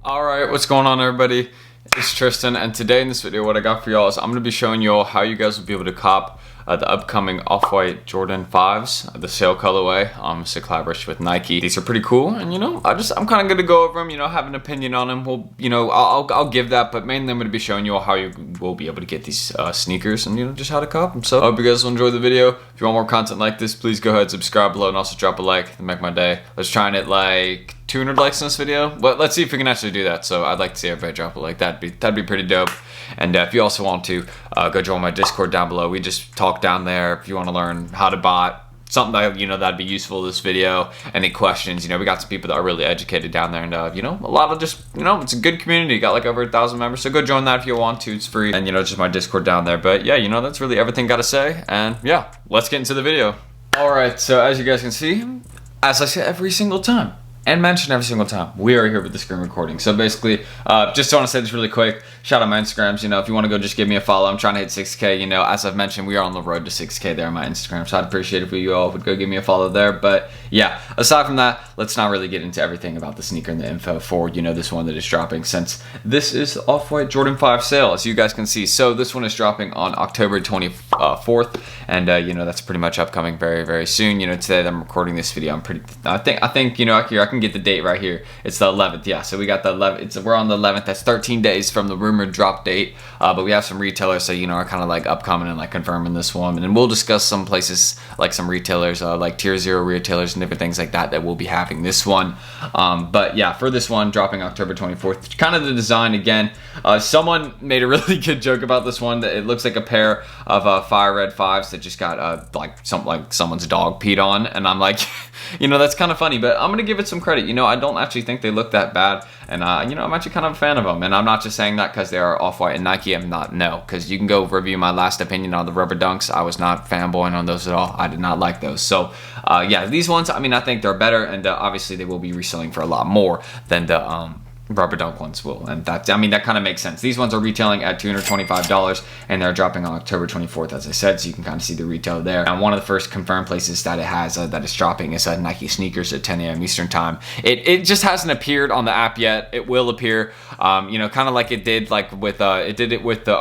Alright, what's going on everybody? It's Tristan, and today in this video what I got for y'all is I'm going to be showing y'all how you guys will be able to cop the upcoming OffWhite Jordan 5s, the sale colorway. It's a collaboration with Nike. These are pretty cool, and I'm kind of going to go over them, have an opinion on them. I'll give that, but mainly I'm going to be showing you all how you will be able to get these sneakers and just how to cop them. So I hope you guys will enjoy the video. If you want more content like this, please go ahead, subscribe below, and also drop a like to make my day. Let's try and hit like 200 likes in this video. But let's see if we can actually do that. So I'd like to see everybody drop a like. That'd be pretty dope. And if you also want to go join my Discord down below, we just talk down there. If you want to learn how to bot something that that'd be useful in this video, any questions, we got some people that are really educated down there, and a lot of just it's a good community. Got like over 1,000 members, so go join that if you want to. It's free, and just my Discord down there. But yeah, that's really everything got to say, and yeah, let's get into the video. All right, so as you guys can see, as I say every single time and mention every single time, we are here with the screen recording. So basically, just want to say this really quick. Shout out my Instagrams. If you want to go just give me a follow. I'm trying to hit 6K. As I've mentioned, we are on the road to 6K there on my Instagram. So I'd appreciate if you all would go give me a follow there. But yeah, aside from that, let's not really get into everything about the sneaker and the info for, this one that is dropping, since this is OffWhite Jordan 5 sale, as you guys can see. So this one is dropping on October 24th. And, that's pretty much upcoming very, very soon. Today that I'm recording this video, I think, I can get the date right here. It's the 11th. Yeah, so we got the 11th. We're on the 11th. That's 13 days from the rumored drop date. But we have some retailers, so are kind of like upcoming and like confirming this one. And then we'll discuss some places, like some retailers, like tier 0 retailers and different things like that will be having this one. But yeah, for this one dropping October 24th, kind of the design again. Someone made a really good joke about this one, that it looks like a pair of fire red 5s that just got like someone's dog peed on, and I'm like, that's kind of funny, but I'm gonna give it some credit. I don't actually think they look that bad, and I'm actually kind of a fan of them. And I'm not just saying that because they are OffWhite and Nike. I'm not, no, because you can go review my last opinion on the rubber dunks. I was not fanboying on those at all. I did not like those. So yeah, these ones, I think they're better, and obviously they will be reselling for a lot more than the rubber dunk ones will, and that kind of makes sense. These ones are retailing at $225, and they're dropping on October 24th, as I said, so you can kind of see the retail there. And one of the first confirmed places that it has that it's dropping is Nike sneakers at 10 a.m. Eastern time. It just hasn't appeared on the app yet. It will appear, kind of like it did with it did it with the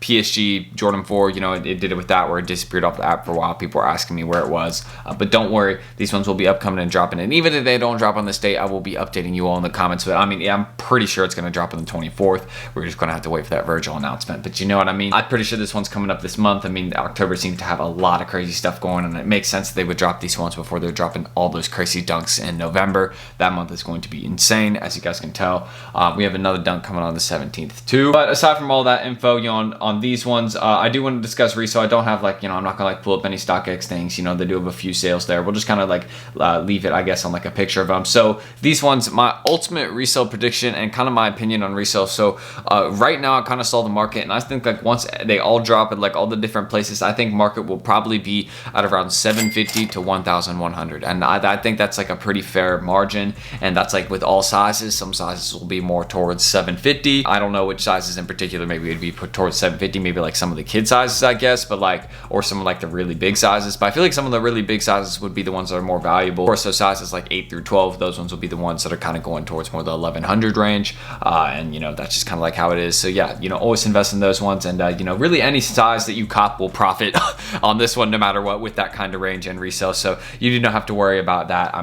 PSG Jordan 4. It did it with that, where it disappeared off the app for a while. People were asking me where it was, but don't worry, these ones will be upcoming and dropping. And even if they don't drop on this date, I will be updating you all in the comments. But yeah, I'm pretty sure it's going to drop on the 24th. We're just going to have to wait for that Virgil announcement, but you know what I mean. I'm pretty sure this one's coming up this month. October seems to have a lot of crazy stuff going on, and it makes sense that they would drop these ones before they're dropping all those crazy dunks in November. That month is going to be insane, as you guys can tell. We have another dunk coming on the 17th too. But aside from all that info, on these ones, I do want to discuss resale. I don't have I'm not gonna pull up any StockX things. They do have a few sales there. We'll just kind of leave it, I guess, on a picture of them. So these ones, my ultimate resale prediction and kind of my opinion on resale. So right now I kind of saw the market, and I think once they all drop at all the different places, I think market will probably be at around 750 to 1,100, and I think that's a pretty fair margin, and that's with all sizes. Some sizes will be more towards 750. I don't know which sizes in particular. Maybe it'd be put towards 750, maybe some of the kid sizes, I guess, but or some of the really big sizes. But I feel like some of the really big sizes would be the ones that are more valuable. Or so sizes 8 through 12, those ones will be the ones that are kind of going towards more the 1,100 range. And that's just kind of how it is. So yeah, always invest in those ones, and really any size that you cop will profit on this one, no matter what, with that kind of range and resale. So you do not have to worry about that.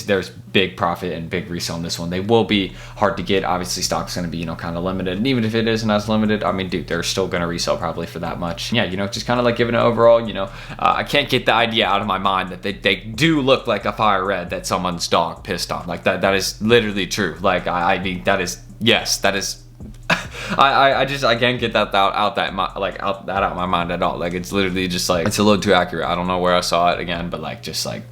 There's big profit and big resale on this one. They will be hard to get. Obviously, stock's going to be kind of limited, and even if it isn't as limited, dude, they're still going to resell probably for that much. Yeah, just kind of giving it overall. I can't get the idea out of my mind that they do look like a fire red that someone's dog pissed on. That is literally true. That is, yes, that is. I can't get that out of my mind at all. It's literally just it's a little too accurate. I don't know where I saw it again, but a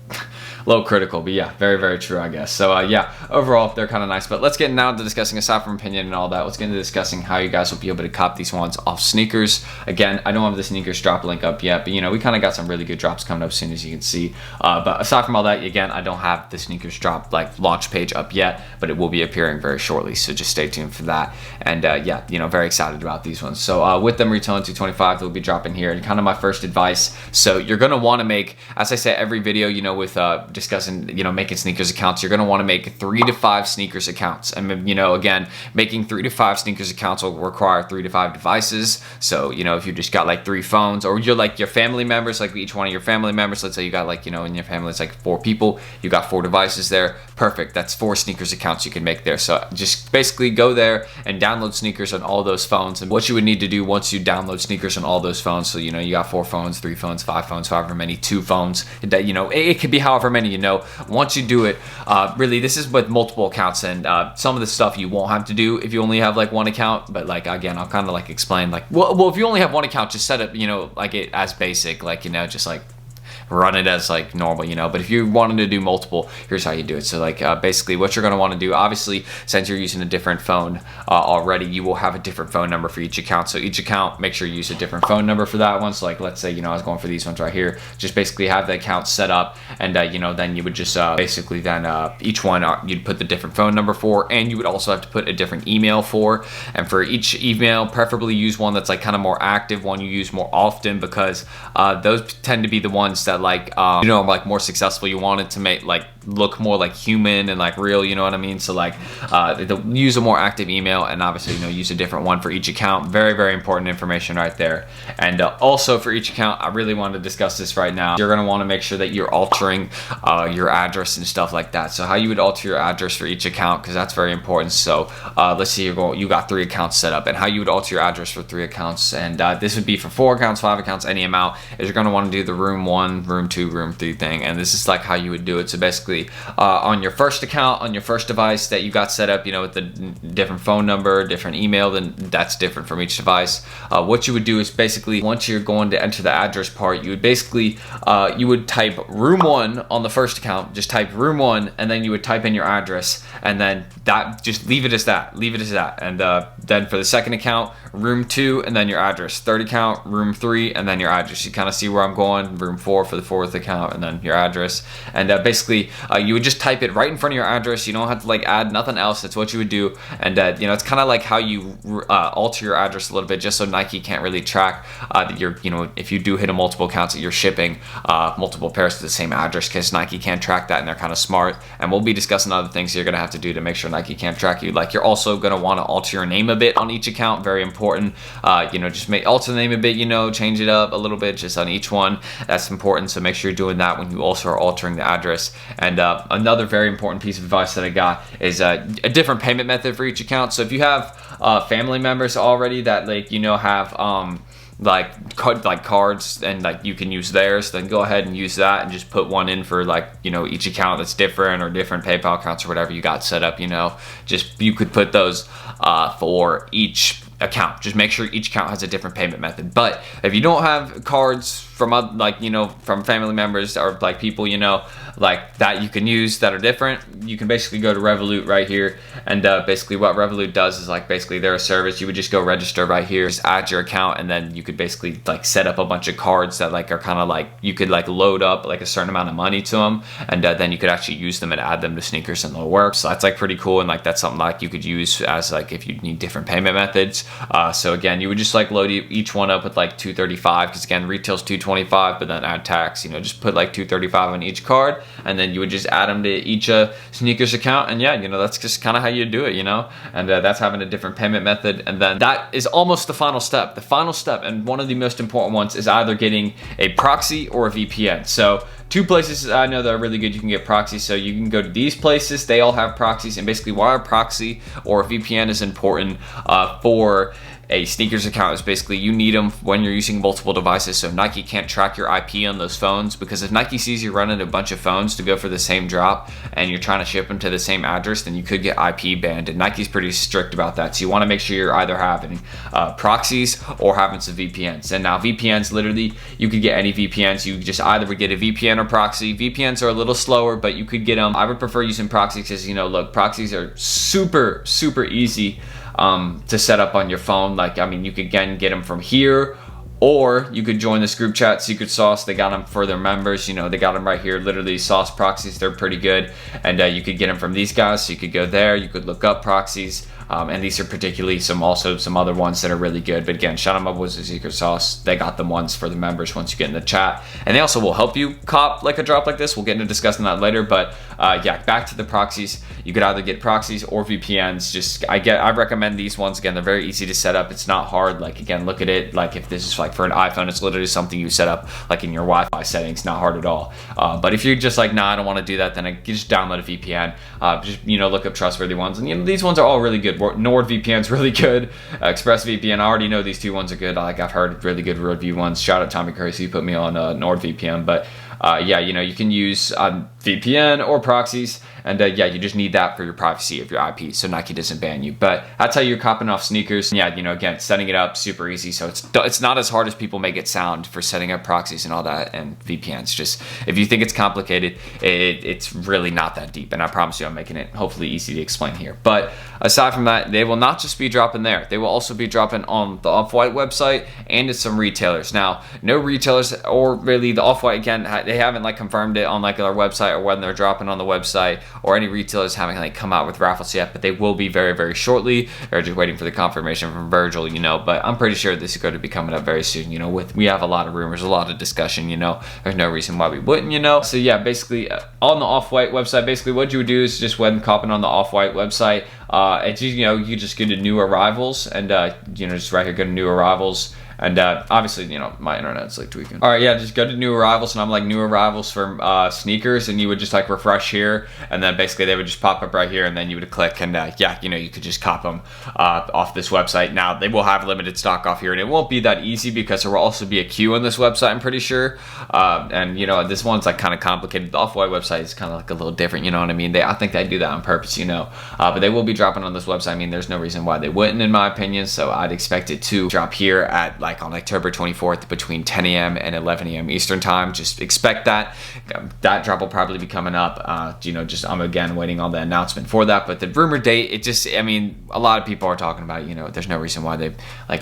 little critical, but yeah, very, very true, I guess. So yeah, overall, they're kind of nice. But let's get now to discussing, aside from opinion and all that, let's get into discussing how you guys will be able to cop these ones off sneakers. Again, I don't have the sneakers drop link up yet, but we kind of got some really good drops coming up soon, as you can see. But aside from all that, again, I don't have the sneakers drop launch page up yet, but it will be appearing very shortly, so just stay tuned for that. And yeah, very excited about these ones. So with them retailing $225, they'll be dropping here. And kind of my first advice, so you're going to want to make, as I say every video, with discussing, you know, making sneakers accounts, you're going to want to make 3 to 5 sneakers accounts. And, you know, again, making 3 to 5 sneakers accounts will require 3 to 5 devices. So, you know, if you just got like 3 phones, or you're like your family members, like each one of your family members, let's say you got like, you know, in your family it's like 4 people, you got 4 devices there. Perfect. That's 4 sneakers accounts you can make there. So just basically go there and download sneakers on all those phones. And what you would need to do once you download sneakers on all those phones, so, you know, you got 4 phones, 3 phones, 5 phones, however many, 2 phones, that, you know, it could be however many, you know. Once you do it, really, this is with multiple accounts, and some of the stuff you won't have to do if you only have like 1 account. But like, again, I'll kind of like explain, like, well, if you only have 1 account, just set up, you know, like it as basic, like, you know, just like run it as like normal, you know. But if you wanted to do multiple, here's how you do it. So like basically what you're going to want to do, obviously since you're using a different phone already, you will have a different phone number for each account. So each account, make sure you use a different phone number for that one. So like, let's say, you know, I was going for these ones right here, just basically have the account set up, and you know, then you would just basically then each one you'd put the different phone number for, and you would also have to put a different email for. And for each email, preferably use one that's like kind of more active, one you use more often, because those tend to be the ones that like you know, like more successful. You want it to make like look more like human and like real, you know what I mean? So like use a more active email, and obviously, you know, use a different one for each account. Very, very important information right there. And also for each account, I really want to discuss this right now. You're going to want to make sure that you're altering your address and stuff like that. So how you would alter your address for each account, because that's very important. So let's say you got 3 accounts set up, and how you would alter your address for 3 accounts, and this would be for 4 accounts, 5 accounts, any amount, is you're going to want to do the room 1, room 2, room 3 thing. And this is like how you would do it. So basically on your first account, on your first device that you got set up, you know, with the different phone number, different email, then that's different from each device. What you would do is basically, once you're going to enter the address part, you would basically you would type room 1 on the first account, just type room 1, and then you would type in your address, and then that, just leave it as that, and then for the second account, room 2, and then your address. Third account, room 3, and then your address. You kind of see where I'm going. Room 4 for the 4th account, and then your address. And basically you would just type it right in front of your address. You don't have to like add nothing else. That's what you would do. And you know, it's kind of like how you alter your address a little bit, just so Nike can't really track that you're, you know, if you do hit a multiple accounts, that you're shipping multiple pairs to the same address, because Nike can't track that, and they're kind of smart. And we'll be discussing other things you're gonna have to do to make sure Nike can't track you. Like, you're also gonna want to alter your name a bit on each account. Very important. You know, just alter the name a bit, you know, change it up a little bit just on each one. That's important. So make sure you're doing that when you also are altering the address. And another very important piece of advice that I got is a different payment method for each account. So if you have family members already that, like, you know, have like cards, and like you can use theirs, then go ahead and use that, and just put one in for, like, you know, each account that's different, or different PayPal accounts or whatever you got set up. You know, just, you could put those for each account. Just make sure each account has a different payment method. But if you don't have cards from like, you know, from family members or like people, you know, like that you can use that are different, you can basically go to Revolut right here. And basically what Revolut does is, like, basically they're a service. You would just go register right here, just add your account, and then you could basically like set up a bunch of cards that like are kind of like, you could like load up like a certain amount of money to them, and then you could actually use them and add them to sneakers, and they'll work. So that's like pretty cool, and like that's something like you could use as like if you need different payment methods. So again, you would just like load each one up with like $235, because again, retail's $225, but then add tax, you know, just put like $235 on each card, and then you would just add them to each sneakers account. And yeah, you know, that's just kind of how you do it, you know. And that's having a different payment method. And then that is almost the final step. The final step, and one of the most important ones, is either getting a proxy or a VPN. So 2 places I know that are really good you can get proxies. So you can go to these places, they all have proxies. And basically why a proxy or a VPN is important for a sneakers account is basically you need them when you're using multiple devices, so Nike can't track your IP on those phones. Because if Nike sees you running a bunch of phones to go for the same drop, and you're trying to ship them to the same address, then you could get IP banned, and Nike's pretty strict about that. So you want to make sure you're either having proxies or having some VPNs. And now VPNs, literally you could get any VPNs. You just either would get a VPN or proxy. VPNs are a little slower, but you could get them. I would prefer using proxies because, you know, look, proxies are super easy to set up on your phone. Like, I mean, you could again get them from here, or you could join this group chat, Secret Sauce. They got them for their members. You know, they got them right here, literally Sauce proxies. They're pretty good. And you could get them from these guys. So you could go there, you could look up proxies. and these are particularly some other ones that are really good. But again, shout out my boys at Secret Sauce. They got them ones for the members once you get in the chat, and they also will help you cop like a drop like this. We'll get into discussing that later. But yeah, back to the proxies. You could either get proxies or VPNs. Just I recommend these ones. Again, they're very easy to set up. It's not hard. Like again, look at it. Like if this is like for an iPhone, it's literally something you set up like in your Wi-Fi settings. Not hard at all. But if you're just like, nah, I don't want to do that, then you just download a VPN. Just look up trustworthy ones, and these ones are all really good. NordVPN's really good. ExpressVPN, I already know these two ones are good. Like I've heard really good review ones. Shout out Tommy Crazy, who put me on NordVPN. But yeah, you can use VPN or proxies, and yeah, you just need that for your privacy of your IP, so Nike doesn't ban you. But that's how you're copping off sneakers. Yeah, again, setting it up super easy. So it's not as hard as people make it sound for setting up proxies and all that and VPNs. Just if you think it's complicated, it's really not that deep. And I promise you, I'm making it hopefully easy to explain here. But aside from that, they will not just be dropping there. They will also be dropping on the OffWhite website and at some retailers. Now, no retailers or really the OffWhite, again, they haven't like confirmed it on like their website or when they're dropping on the website, or any retailers haven't like come out with raffles yet, but they will be very, very shortly. They're just waiting for the confirmation from Virgil, but I'm pretty sure this is going to be coming up very soon. We have a lot of rumors, a lot of discussion, there's no reason why we wouldn't, So yeah, basically on the OffWhite website, basically what you would do is just when copping on the OffWhite website, it's you just go to new arrivals, and just right here, go to new arrivals. And obviously, my internet's like tweaking. All right, yeah, just go to new arrivals, and I'm like new arrivals for sneakers, and you would just like refresh here, and then basically they would just pop up right here, and then you would click, and yeah, you could just cop them off this website. Now they will have limited stock off here, and it won't be that easy because there will also be a queue on this website, I'm pretty sure. And this one's like kind of complicated. The OffWhite website is kind of like a little different, you know what I mean? I think they do that on purpose, but they will be dropping on this website. I mean, there's no reason why they wouldn't, in my opinion. So I'd expect it to drop here at like on October 24th between 10 a.m. and 11 a.m. Eastern time. Just expect that. That drop will probably be coming up. I'm again waiting on the announcement for that. But the rumor date, a lot of people are talking about it. There's no reason why they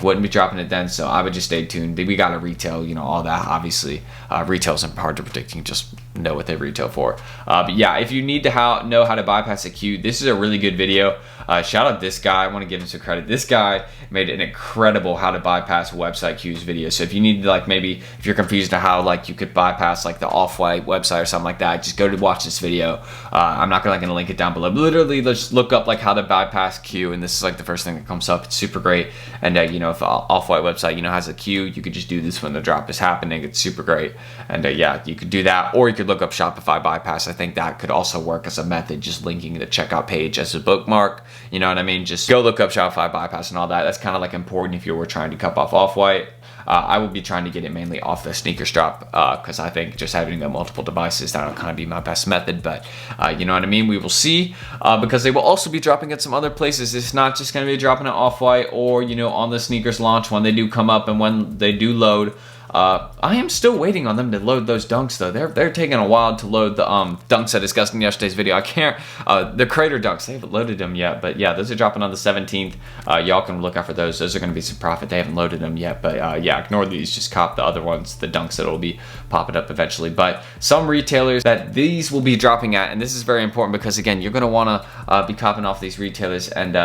wouldn't be dropping it then. So I would just stay tuned. We got to retail, all that. Obviously, retail's hard to predict. You just know what they retail for. But yeah, if you need to know how to bypass a queue, this is a really good video. Shout out this guy. I want to give him some credit. This guy made an incredible how to bypass website queues video. So if you need maybe if you're confused on how you could bypass the OffWhite website or something like that, just go to watch this video. I'm not gonna link it down below. But literally, let's look up how to bypass queue, and this is the first thing that comes up. It's super great. And if the OffWhite website has a queue, you could just do this when the drop is happening. It's super great. And yeah, you could do that, or you could look up Shopify bypass. I think that could also work as a method, just linking the checkout page as a bookmark. You know what I mean? Just go look up Shopify bypass and all that. That's kind of important if you were trying to cut off OffWhite. I will be trying to get it mainly off the sneakers drop because I think just having multiple devices, that'll kind of be my best method. But you know what I mean? We will see because they will also be dropping at some other places. It's not just going to be dropping at OffWhite or on the sneakers launch when they do come up and when they do load. I am still waiting on them to load those dunks though. They're taking a while to load the dunks I discussed in yesterday's video. I can't the Crater dunks, they haven't loaded them yet, but yeah, those are dropping on the 17th. Y'all can look out for those. Those are going to be some profit. They haven't loaded them yet, but yeah, ignore these. Just cop the other ones, the dunks that will be popping up eventually. But some retailers that these will be dropping at, and this is very important because again, you're going to want to be copping off these retailers. And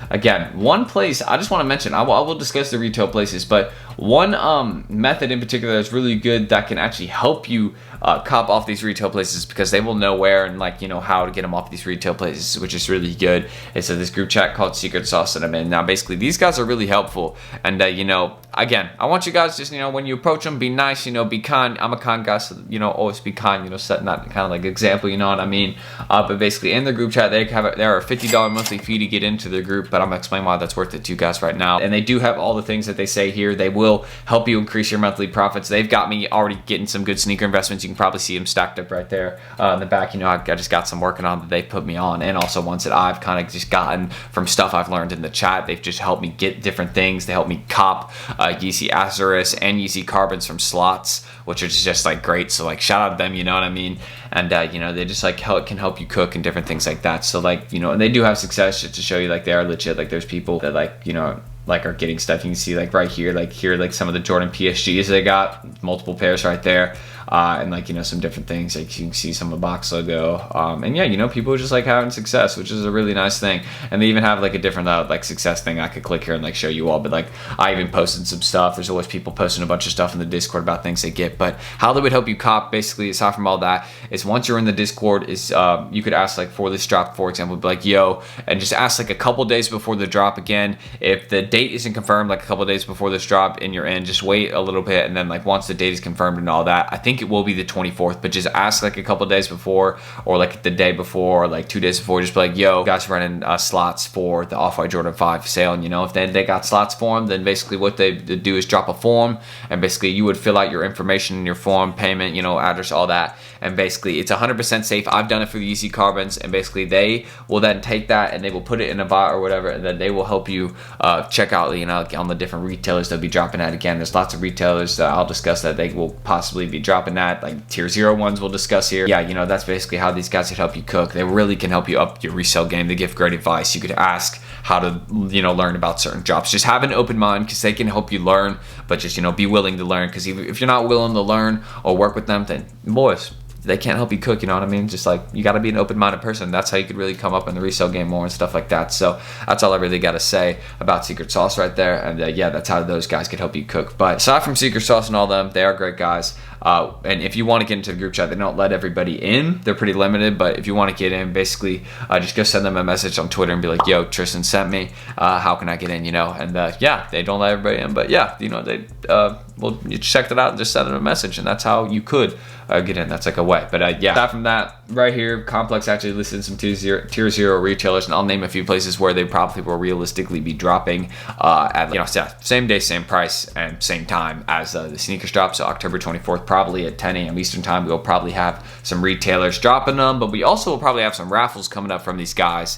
again, one place I just want to mention, I will discuss the retail places, but one method in particular that's really good that can actually help you cop off these retail places because they will know where and how to get them off these retail places, which is really good. It's this group chat called Secret Sauce that I'm in. Now basically these guys are really helpful, and again, I want you guys just when you approach them, be nice, be kind. I'm a kind guy, so always be kind, setting that kind of example, you know what I mean? But basically in the group chat there are a $50 monthly fee to get into the group, but I'm gonna explain why that's worth it to you guys right now. And they do have all the things that they say here. They will help you increase your monthly profits. They've got me already getting some good sneaker investments. You can probably see them stacked up right there in the back. I just got some working on that they put me on, and also ones that I've kind of just gotten from stuff I've learned in the chat. They've just helped me get different things. They help me cop Yeezy Azurus and Yeezy Carbons from slots, which are just great. So shout out to them, you know what I mean? And they just can help you cook and different things like that. So and they do have success just to show you they are legit. There's people that are getting stuff. You can see right here, here some of the Jordan PSGs they got, multiple pairs right there. and like, you know, some different things. Like you can see some of the box logo, and yeah, you know, people are just like having success, which is a really nice thing. And they even have like a different like success thing I could click here and like show you all. But like I even posted some stuff. There's always people posting a bunch of stuff in the Discord about things they get. But how they would help you cop, basically, aside from all that, is once you're in the Discord, is you could ask like for this drop, for example, be like, yo, and just ask like a couple days before the drop. Again, if the date isn't confirmed like a couple days before this drop and you're in, just wait a little bit, and then like once the date is confirmed and all that, I think it will be the 24th, but just ask like a couple days before, or like the day before, or like 2 days before. Just be like, yo, guys running slots for the OffWhite Jordan 5 sale, and you know, if they got slots for them, then basically what they do is drop a form, and basically you would fill out your information in your form, payment, you know, address, all that, and basically it's 100% safe. I've done it for the Easy Carbons, and basically they will then take that and they will put it in a bot or whatever, and then they will help you check out, you know, on the different retailers they'll be dropping at. Again, there's lots of retailers I'll discuss that they will possibly be dropping at, like tier 0 ones we'll discuss here. Yeah, you know, that's basically how these guys could help you cook. They really can help you up your resale game. They give great advice. You could ask how to, you know, learn about certain drops. Just have an open mind, because they can help you learn, but just, you know, be willing to learn, because if you're not willing to learn or work with them, then boys, they can't help you cook, you know what I mean? Just like, you got to be an open-minded person. That's how you could really come up in the resale game more and stuff like that. So that's all I really got to say about Secret Sauce right there. And yeah, that's how those guys could help you cook. But aside from Secret Sauce and all them, they are great guys. And if you want to get into the group chat, they don't let everybody in. They're pretty limited, but if you want to get in, basically just go send them a message on Twitter and be like, yo, Tristan sent me, how can I get in, you know? And yeah, they don't let everybody in, but yeah, you know, they well, you checked it out and just send them a message, and that's how you could get in. That's like a way. But yeah, aside from that, right here, Complex actually listed some tier 0 retailers, and I'll name a few places where they probably will realistically be dropping at, you know, same day, same price, and same time as the sneakers drop. So October 24th, probably at 10 a.m. Eastern time, we'll probably have some retailers dropping them, but we also will probably have some raffles coming up from these guys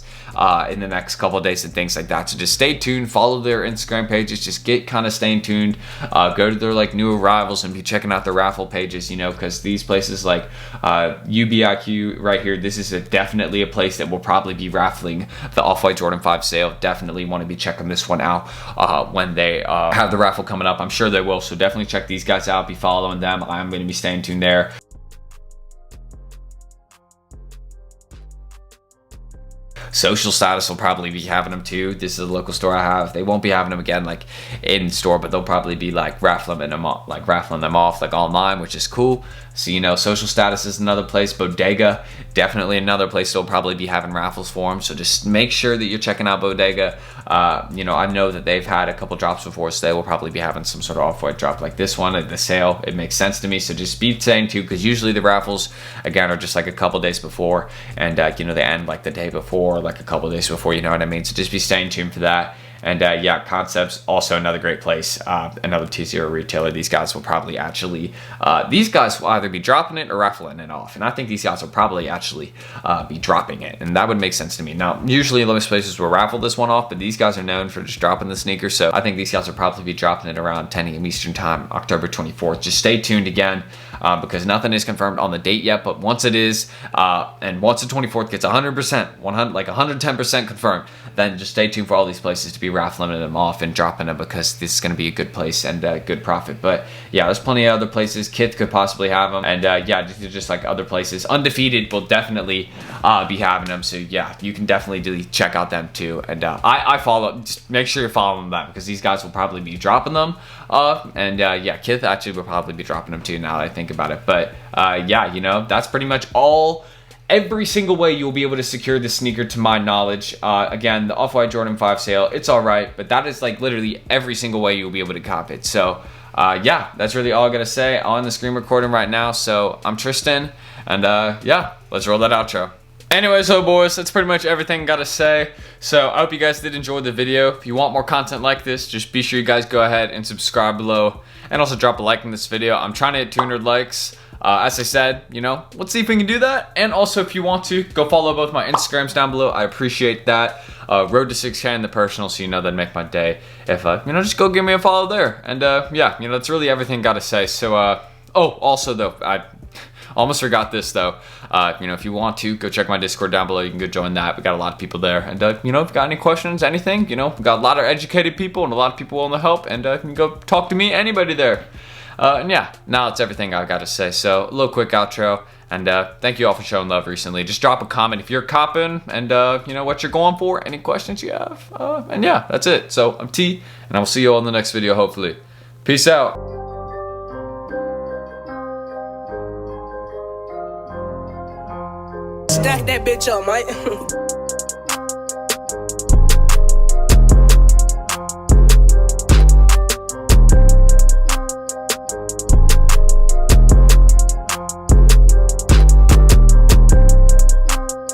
in the next couple of days and things like that. So just stay tuned, follow their Instagram pages, just get kind of staying tuned, go to their like new arrivals and be checking out the raffle pages, you know, because these places like UBIQ right here, this is definitely a place that will probably be raffling the OffWhite Jordan 5 sale. Definitely want to be checking this one out when they have the raffle coming up. I'm sure they will, so definitely check these guys out, be following them. I'm going to be staying tuned there. Social Status will probably be having them too. This is a local store I have. They won't be having them again like in store, but they'll probably be like raffling them off like online, which is cool. So, you know, Social Status is another place. Bodega, definitely another place they'll probably be having raffles for them. So just make sure that you're checking out Bodega. You know, I know that they've had a couple drops before, so they will probably be having some sort of off-white drop like this one at the sale. It makes sense to me, so just be staying tuned, because usually the raffles, again, are just like a couple days before, and you know, they end like the day before, like a couple days before, you know what I mean? So just be staying tuned for that. And yeah, Concepts, also another great place, another T0 retailer. These guys will probably actually, these guys will either be dropping it or raffling it off. And I think these guys will probably actually be dropping it. And that would make sense to me. Now, usually most places will raffle this one off, but these guys are known for just dropping the sneaker. So I think these guys will probably be dropping it around 10 a.m. Eastern time, October 24th. Just stay tuned again, because nothing is confirmed on the date yet. But once it is, and once the 24th gets 100%, like 110% confirmed, then just stay tuned for all these places to be raffling them off and dropping them, because this is going to be a good place and good profit. But yeah, there's plenty of other places. Kith could possibly have them, and yeah, just like other places. Undefeated will definitely be having them, so yeah, you can definitely check out them too. And I follow, just make sure you're following them, because these guys will probably be dropping them, and yeah, Kith actually will probably be dropping them too, now that I think about it. But yeah, you know, that's pretty much every single way you'll be able to secure this sneaker, to my knowledge. Again, the OffWhite Jordan 5 sale, it's all right, but that is like literally every single way you'll be able to cop it. So yeah, that's really all I gotta say on the screen recording right now. So I'm Tristan, and yeah, let's roll that outro. Anyways, so boys, that's pretty much everything I gotta say. So I hope you guys did enjoy the video. If you want more content like this, just be sure you guys go ahead and subscribe below, and also drop a like in this video. I'm trying to hit 200 likes. As I said, you know, let's see if we can do that. And also, if you want to, go follow both my Instagrams down below. I appreciate that. Road to 6K in the personal, so you know, that'd make my day. If, you know, just go give me a follow there. And, yeah, you know, that's really everything I gotta say. So, oh, also, though, I almost forgot this, though. You know, if you want to, go check my Discord down below. You can go join that. We got a lot of people there. And, you know, if you got any questions, anything, you know, we got a lot of educated people and a lot of people willing to help. And, you can go talk to me, anybody there. And yeah, now it's everything I gotta say. So a little quick outro. And thank you all for showing love recently. Just drop a comment if you're copping and you know what you're going for, any questions you have. And yeah, that's it. So I'm T, and I will see you all in the next video, hopefully. Peace out. Stack that bitch up, mate.